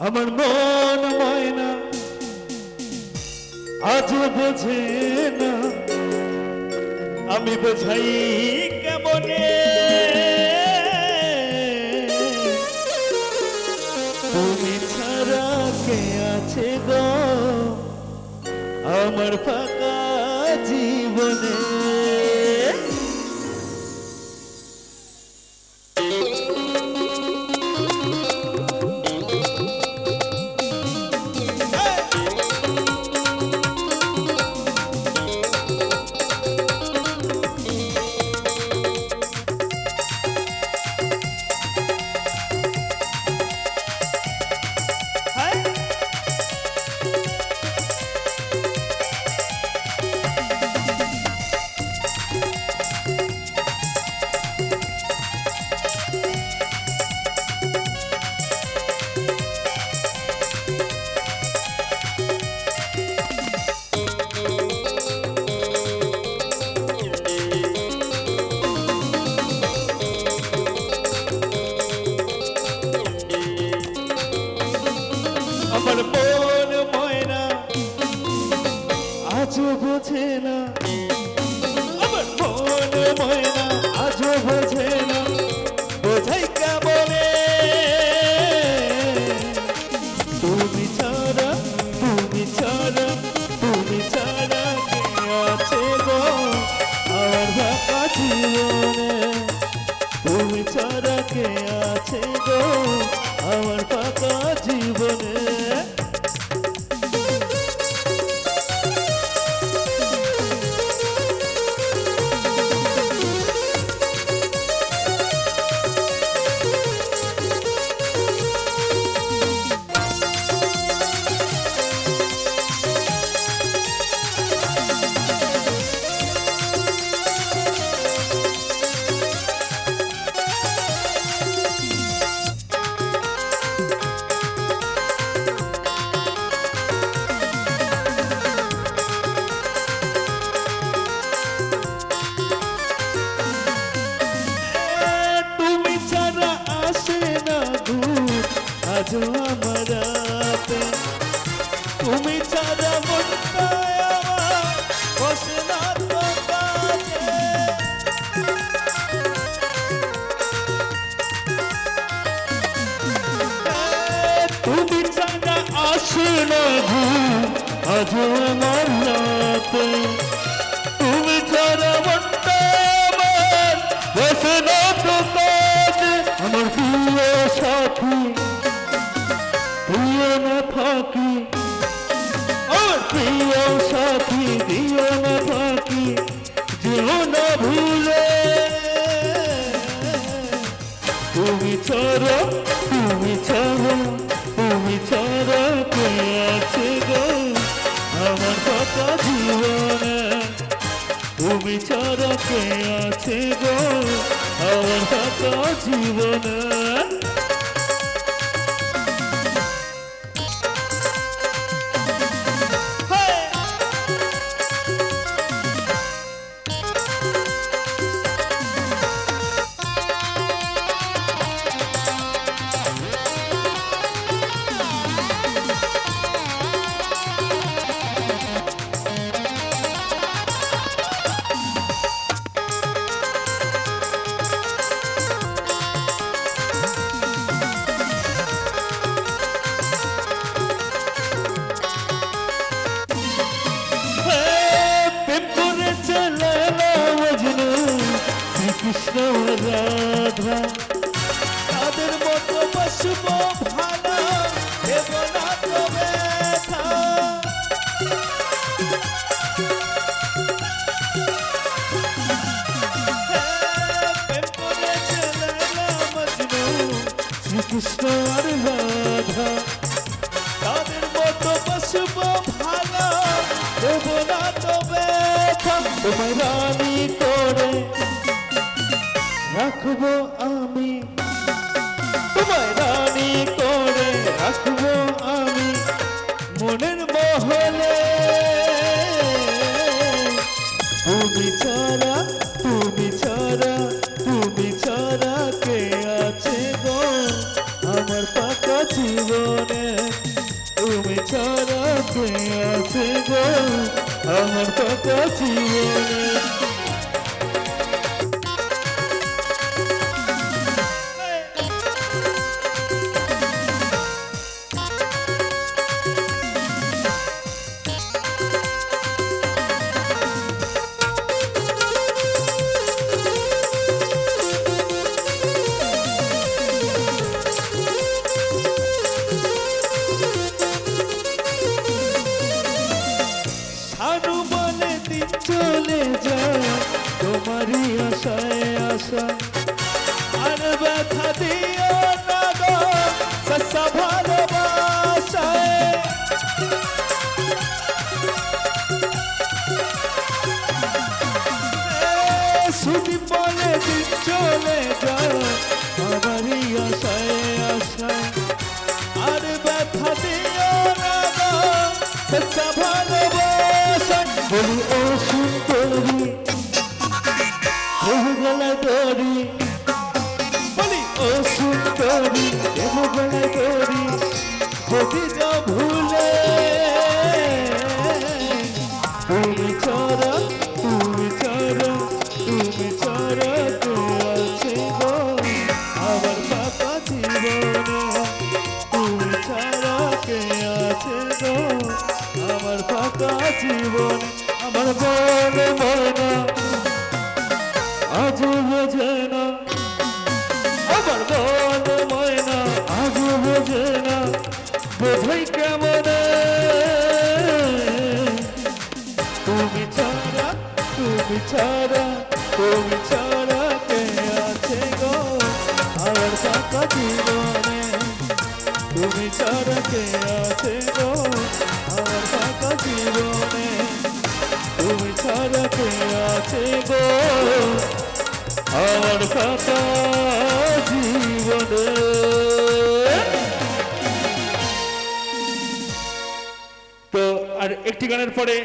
আমার মন ময়না আজ বোঝে না, আমি বোঝাই কেমনে। তুমি ছাড়া কে আছে গো আমার ফাঁকা জীবনে। আমার মন ময়না আজও বোঝে না, আমার মন ময়না আজও বোঝে না, বোঝাই কেমনে। তুমি ছাড়া তুমি ছাড়া তুমি ছাড়া কে আছে গো আমার ফাঁকা জীবনে। তুমি ছাড়া কে আছে গো আমার ফাঁকা জীবনে। আজও আমার রাতে তুমি ছাড়া মনটা আমার বসে না তো কাছে। তুমি ছাড়া আসে না ঘুম আজও আমার রাতে, তুমি ছাড়া মনটা আমার বসে না তো কাছে। আমার প্রিয় সাথী দিও না ফাঁকি, আমার প্রিয় সাথী দিও না ফাঁকি, যেও না ভুলে। তুমি ছাড়া তুমি ছাড়া তুমি ছাড়া কে আছে গো আমার ফাঁকা জীবনে। তুমি ছাড়া কে আছে গো আমার ফাঁকা জীবনে। কৃষ্ণ রাধা তাদের মতো বসব ভালো দেব না তো ব্যথা। শ্রীকৃষ্ণ আর রাধা তাদের মতো বসব ভালো দেব না তো ব্যথা। তোমায় রানী করে রাখবো আমি, তোমায় রানী করে রাখবো আমি মনের মহলে। তুমি ছাড়া তুমি ছাড়া তুমি ছাড়া কে আছে গো আমার ফাঁকা জীবনে। আশায় আর ব্যথা দিও না গো সস্তা ভালোবাসায় শুধু বলে দিন চলে যাও আমারই আশায় আশায় আর ব্যথা দিও না গো সস্তা ভালোবাসায় বলি ও সুন্দরী গলায় দড়ি বলি ও সুন্দরী গলায় দড়ি যদি যাও ভুলে তুমি ছাড়া তুমি ছাড়া তুমি ছাড়া কে আছে গো আমার ফাঁকা জীবনে তুমি ছাড়া কে আছে গো আমার ফাঁকা জীবনে আমার মনে ময়না আজ বোঝে না আমার মনে ময়না আজ বোঝে না বোঝাই কেমনে তুমি ছাড়া তুমি ছাড়া তুমি ছাড়া কে আছে গো আমার ফাঁকা জীবনে তুমি ছাড়া কে আছে গো আমার ফাঁকা জীবনে তুমি ছাড়া কে আছে গো আমার ফাঁকা জীবনে। তো আর একটি গানের পরে